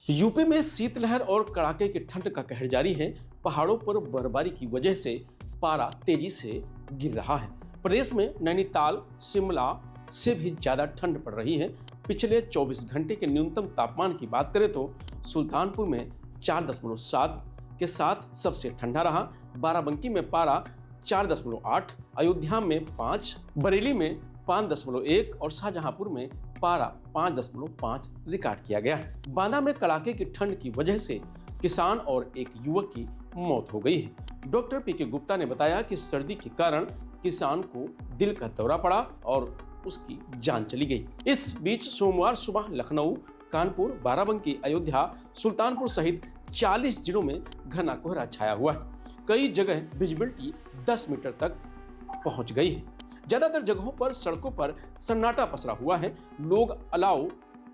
UP में शीतलहर और कड़ाके की ठंड का कहर जारी है। पहाड़ों पर बर्फबारी की वजह से पारा तेजी से गिर रहा है। प्रदेश में नैनीताल, शिमला से भी ज्यादा ठंड पड़ रही है। पिछले 24 घंटे के न्यूनतम तापमान की बात करें तो सुल्तानपुर में 4.7 के साथ सबसे ठंडा रहा। बाराबंकी में पारा 4.8, अयोध्या में 5, बरेली में 5.1 और शाहजहांपुर में पारा 5.5 रिकॉर्ड किया गया है। बांदा में कड़ाके की ठंड की वजह से किसान और एक युवक की मौत हो गई है। डॉक्टर पीके गुप्ता ने बताया कि सर्दी के कारण किसान को दिल का दौरा पड़ा और उसकी जान चली गई। इस बीच सोमवार सुबह लखनऊ, कानपुर, बाराबंकी, अयोध्या, सुल्तानपुर सहित 40 जिलों में घना कोहरा छाया हुआ है। कई जगह विजिबिलिटी 10 मीटर तक पहुंच गई है। ज्यादातर जगहों पर सड़कों पर सन्नाटा पसरा हुआ है। लोग अलाव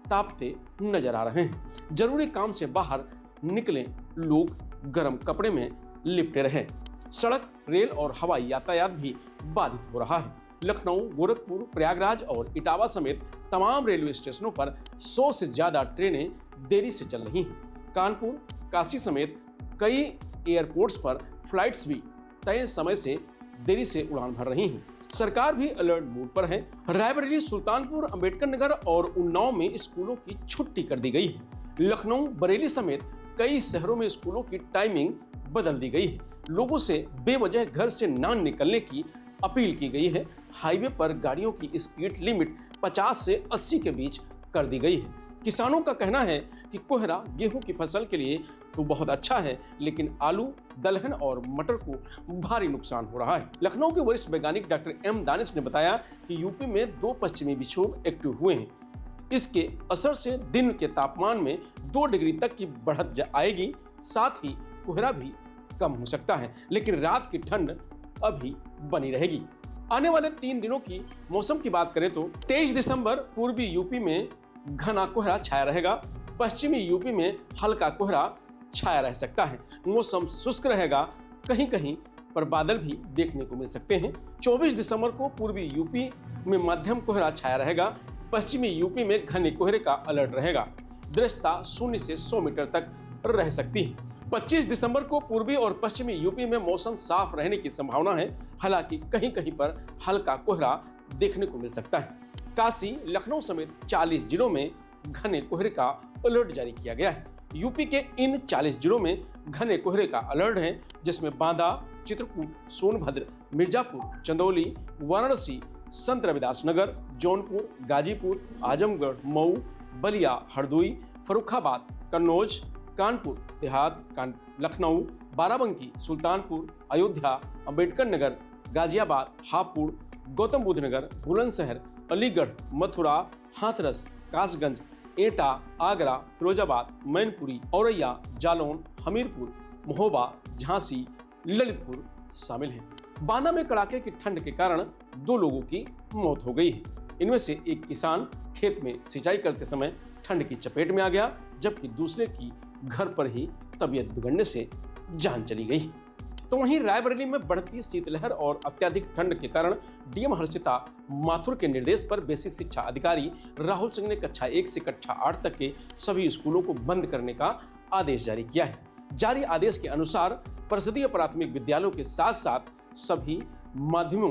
तापते नजर आ रहे हैं। जरूरी काम से बाहर निकले लोग गर्म कपड़े में लिपटे रहे। सड़क, रेल और हवाई यातायात भी बाधित हो रहा है। लखनऊ, गोरखपुर, प्रयागराज और इटावा समेत तमाम रेलवे स्टेशनों पर 100 से ज्यादा ट्रेनें देरी से चल रही हैं। कानपुर, काशी समेत कई एयरपोर्ट्स पर फ्लाइट्स भी तय समय से देरी से उड़ान भर रही हैं। सरकार भी अलर्ट मोड पर है। रायबरेली, सुल्तानपुर, अंबेडकर नगर और उन्नाव में स्कूलों की छुट्टी कर दी गई है। लखनऊ, बरेली समेत कई शहरों में स्कूलों की टाइमिंग बदल दी गई है। लोगों से बेवजह घर से ना निकलने की अपील की गई है। हाईवे पर गाड़ियों की स्पीड लिमिट 50 से 80 के बीच कर दी गई है। किसानों का कहना है कि कोहरा गेहूं की फसल के लिए तो बहुत अच्छा है, लेकिन आलू, दलहन और मटर को भारी नुकसान हो रहा है। लखनऊ के वरिष्ठ वैज्ञानिक डॉक्टर एम दानिश ने बताया कि यूपी में 2 पश्चिमी विक्षोभ एक्टिव हुए हैं। इसके असर से दिन के तापमान में 2 डिग्री तक की बढ़त आएगी। साथ ही कोहरा भी कम हो सकता है, लेकिन रात की ठंड अभी बनी रहेगी। आने वाले 3 दिनों की मौसम की बात करें तो 23 दिसंबर पूर्वी यूपी में घना कोहरा छाया रहेगा। पश्चिमी यूपी में हल्का कोहरा छाया रह सकता है। मौसम शुष्क रहेगा, कहीं कहीं पर बादल भी देखने को मिल सकते हैं। 24 दिसंबर को पूर्वी यूपी में मध्यम कोहरा छाया रहेगा। पश्चिमी यूपी में घने कोहरे का अलर्ट रहेगा। दृश्यता 0 से 100 मीटर तक रह सकती है। 25 दिसंबर को पूर्वी और पश्चिमी यूपी में मौसम साफ रहने की संभावना है। हालांकि कहीं कहीं पर हल्का कोहरा देखने को मिल सकता है। काशी, लखनऊ समेत 40 जिलों में घने कोहरे का अलर्ट जारी किया गया है। यूपी के इन 40 जिलों में घने कोहरे का अलर्ट है, जिसमें बांदा, चित्रकूट, सोनभद्र, मिर्जापुर, चंदौली, वाराणसी, संत रविदास नगर, जौनपुर, गाजीपुर, आजमगढ़, मऊ, बलिया, हरदोई, फर्रुखाबाद, कन्नौज, कानपुर देहात, लखनऊ, बाराबंकी, सुल्तानपुर, अयोध्या, अंबेडकर नगर, गाजियाबाद, हापुड़, गौतम बुद्ध नगर, बुलंदशहर, अलीगढ़, मथुरा, हाथरस, कासगंज, एटा, आगरा, फिरोजाबाद, मैनपुरी, औरैया, जालौन, हमीरपुर, महोबा, झांसी, ललितपुर शामिल हैं। बांदा में कड़ाके की ठंड के कारण 2 लोगों की मौत हो गई है। इनमें से एक किसान खेत में सिंचाई करते समय ठंड की चपेट में आ गया, जबकि दूसरे की घर पर ही तबीयत बिगड़ने से जान चली गई। तो वहीं रायबरेली में बढ़ती शीतलहर और अत्यधिक ठंड के कारण डीएम हर्षिता माथुर के निर्देश पर बेसिक शिक्षा अधिकारी राहुल सिंह ने कक्षा 1 से कक्षा 8 तक के सभी स्कूलों को बंद करने का आदेश जारी किया है। जारी आदेश के अनुसार परिषदीय प्राथमिक विद्यालयों के साथ साथ सभी माध्यमों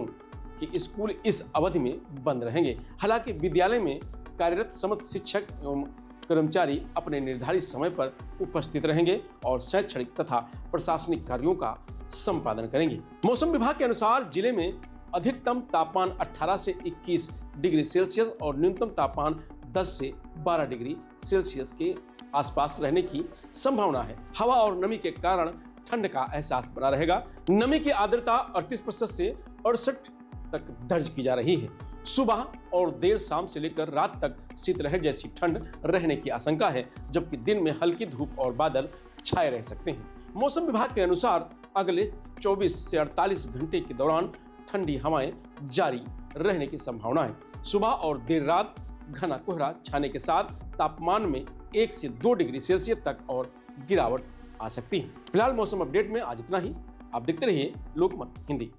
के स्कूल इस अवधि में बंद रहेंगे। हालांकि विद्यालय में कार्यरत समस्त शिक्षक एवं कर्मचारी अपने निर्धारित समय पर उपस्थित रहेंगे और शैक्षणिक तथा प्रशासनिक कार्यों का संपादन करेंगे। मौसम विभाग के अनुसार जिले में अधिकतम तापमान 18 से 21 डिग्री सेल्सियस और न्यूनतम तापमान 10 से 12 डिग्री सेल्सियस के आसपास रहने की संभावना है। हवा और नमी के कारण ठंड का एहसास बना रहेगा। नमी की आर्द्रता 38% से 68 तक दर्ज की जा रही है। सुबह और देर शाम से लेकर रात तक शीतलहर जैसी ठंड रहने की आशंका है, जबकि दिन में हल्की धूप और बादल छाए रह सकते हैं। मौसम विभाग के अनुसार अगले 24 से 48 घंटे के दौरान ठंडी हवाएं जारी रहने की संभावना है। सुबह और देर रात घना कोहरा छाने के साथ तापमान में 1 से 2 डिग्री सेल्सियस तक और गिरावट आ सकती है। फिलहाल मौसम अपडेट में आज इतना ही। आप देखते रहिए लोकमत हिंदी।